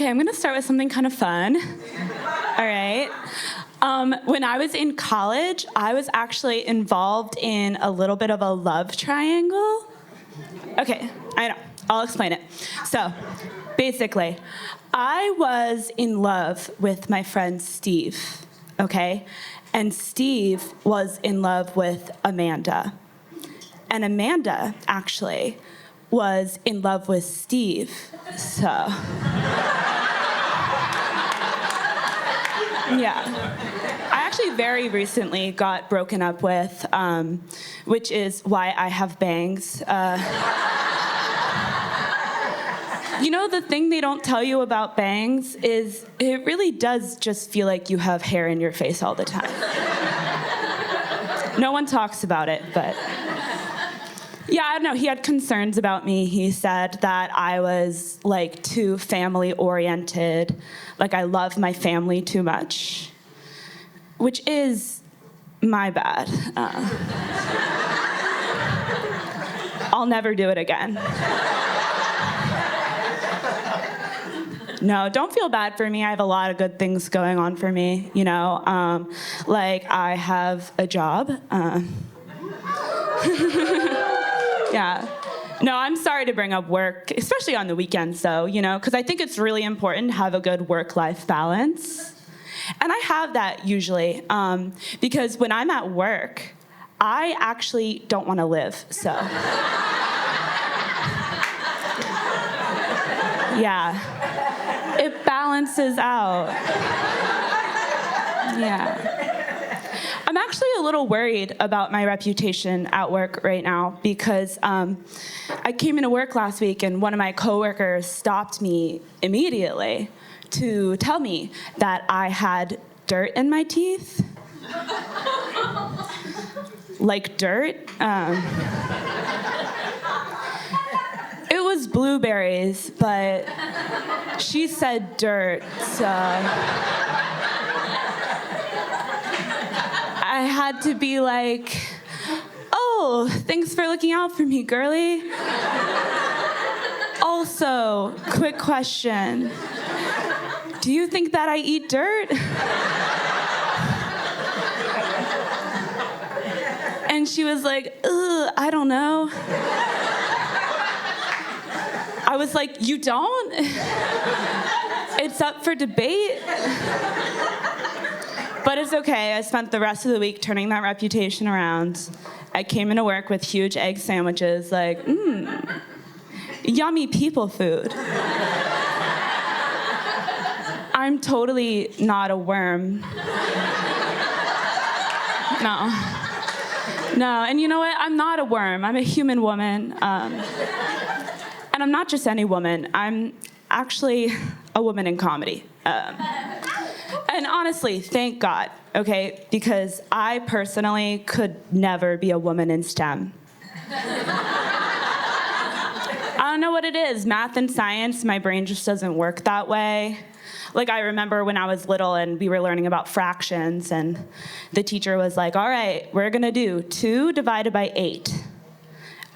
I'm gonna start with something kind of fun. All right. When I was in college, I was actually involved in a little bit of a love triangle. Okay, I know. I'll explain it. So, basically, I was in love with my friend Steve, okay? And Steve was in love with Amanda. And Amanda, actually, was in love with Steve, so. Yeah. I actually very recently got broken up with, which is why I have bangs. You know, the thing they don't tell you about bangs is it really does just feel like you have hair in your face all the time. No one talks about it, but yeah, I don't know. He had concerns about me. He said that I was like too family oriented, like I love my family too much, which is my bad. I'll never do it again. No, don't feel bad for me. I have a lot of good things going on for me, you know. Like I have a job. Yeah. No, I'm sorry to bring up work, especially on the weekends, though, you know, because I think it's really important to have a good work-life balance. And I have that usually, because when I'm at work, I actually don't want to live, so. Yeah. It balances out. Yeah. I'm actually a little worried about my reputation at work right now because I came into work last week and one of my coworkers stopped me immediately to tell me that I had dirt in my teeth. Like dirt. It was blueberries, but she said dirt, so I had to be like, oh, thanks for looking out for me, girly. Also, quick question. Do you think that I eat dirt? And she was like, ugh, I don't know. I was like, you don't? It's up for debate. But it's okay. I spent the rest of the week turning that reputation around. I came into work with huge egg sandwiches, like, yummy people food. I'm totally not a worm. No, and you know what? I'm not a worm. I'm a human woman. And I'm not just any woman. I'm actually a woman in comedy. And honestly, thank God, okay? Because I personally could never be a woman in STEM. I don't know what it is. Math and science, my brain just doesn't work that way. Like I remember when I was little and we were learning about fractions and the teacher was like, all right, we're gonna do 2 divided by 8.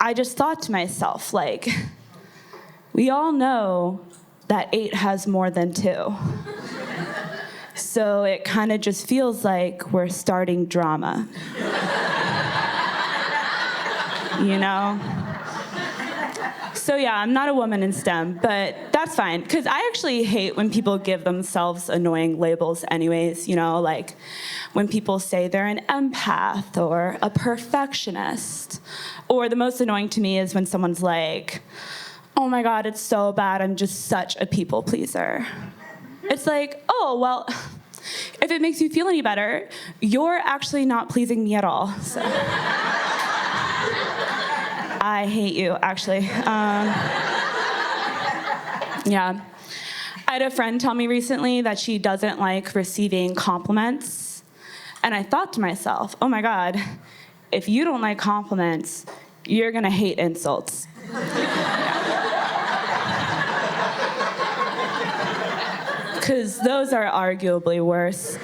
I just thought to myself, like, we all know that 8 has more than 2. So it kind of just feels like we're starting drama. You know? So yeah, I'm not a woman in STEM, but that's fine. Because I actually hate when people give themselves annoying labels anyways, you know, like when people say they're an empath or a perfectionist. Or the most annoying to me is when someone's like, oh my God, it's so bad, I'm just such a people pleaser. It's like, oh, well, if it makes you feel any better, you're actually not pleasing me at all. So. I hate you, actually. Yeah. I had a friend tell me recently that she doesn't like receiving compliments. And I thought to myself, oh my God, if you don't like compliments, you're gonna hate insults. Because those are arguably worse.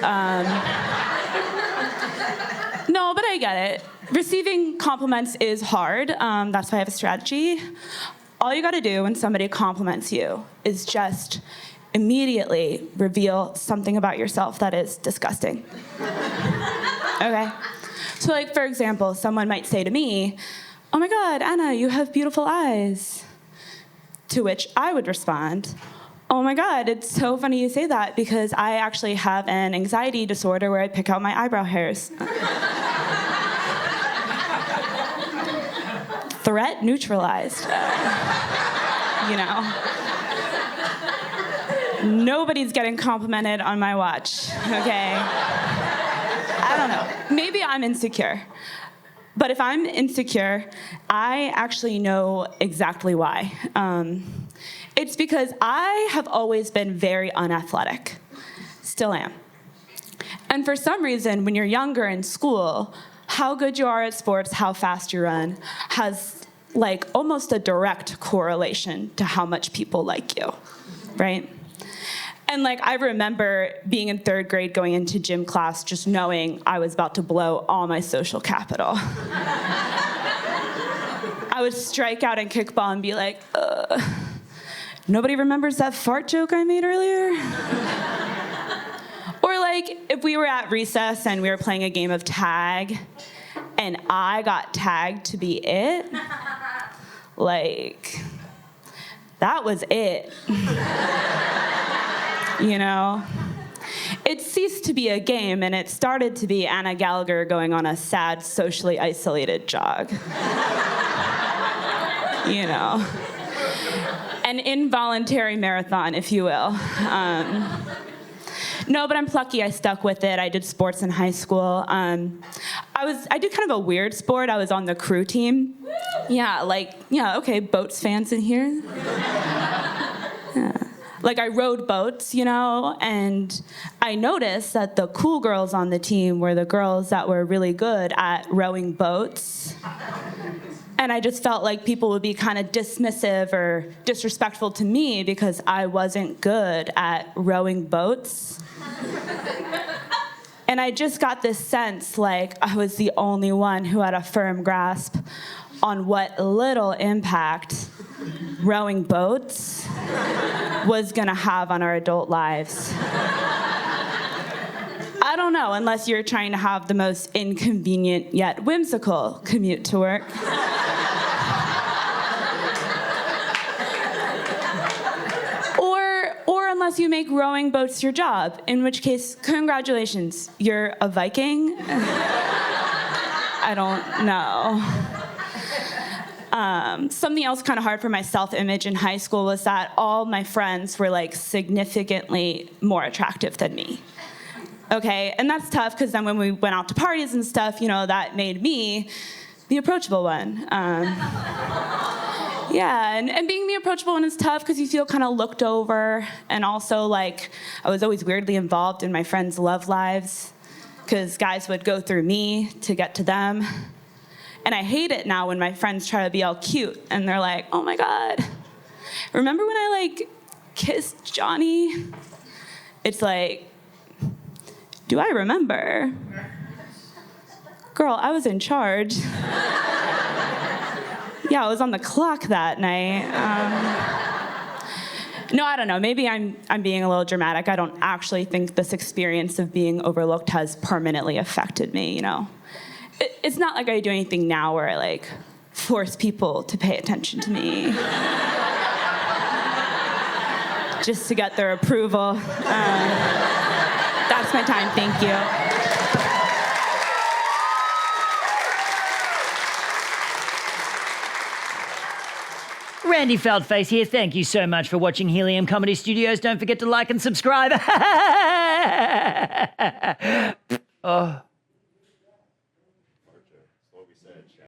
No, but I get it. Receiving compliments is hard. That's why I have a strategy. All you gotta do when somebody compliments you is just immediately reveal something about yourself that is disgusting. Okay? So like, for example, someone might say to me, "Oh my God, Anna, you have beautiful eyes." To which I would respond, "Oh my God, it's so funny you say that because I actually have an anxiety disorder where I pick out my eyebrow hairs." Threat neutralized. You know. Nobody's getting complimented on my watch, okay? I don't know. Maybe I'm insecure. But if I'm insecure, I actually know exactly why. It's because I have always been very unathletic. Still am. And for some reason, when you're younger in school, how good you are at sports, how fast you run, has like almost a direct correlation to how much people like you, right? And like I remember being in 3rd grade going into gym class just knowing I was about to blow all my social capital. I would strike out in kickball and be like, nobody remembers that fart joke I made earlier? Or like if we were at recess and we were playing a game of tag and I got tagged to be it, like, that was it. You know? It ceased to be a game, and it started to be Anna Gallagher going on a sad, socially isolated jog. You know? An involuntary marathon, if you will. No, but I'm plucky. I stuck with it. I did sports in high school. I did kind of a weird sport. I was on the crew team. Yeah, okay, boats fans in here. Yeah. Like, I rowed boats, you know, and I noticed that the cool girls on the team were the girls that were really good at rowing boats. And I just felt like people would be kind of dismissive or disrespectful to me because I wasn't good at rowing boats. And I just got this sense like I was the only one who had a firm grasp on what little impact rowing boats was gonna have on our adult lives. I don't know, unless you're trying to have the most inconvenient yet whimsical commute to work. Or unless you make rowing boats your job, in which case, congratulations, you're a Viking? I don't know. Something else kind of hard for my self-image in high school was that all my friends were like significantly more attractive than me. Okay, and that's tough because then when we went out to parties and stuff, you know, that made me the approachable one. Yeah, and being the approachable one is tough because you feel kind of looked over, and also like I was always weirdly involved in my friends' love lives because guys would go through me to get to them. And I hate it now when my friends try to be all cute and they're like, "Oh my God, remember when I like kissed Johnny?" It's like, do I remember? Girl, I was in charge. Yeah, I was on the clock that night. No, I don't know. Maybe I'm being a little dramatic. I don't actually think this experience of being overlooked has permanently affected me, you know? It's not like I do anything now where I like force people to pay attention to me just to get their approval. That's my time, thank you. Randy Feldface here. Thank you so much for watching Helium Comedy Studios. Don't forget to like and subscribe. Oh.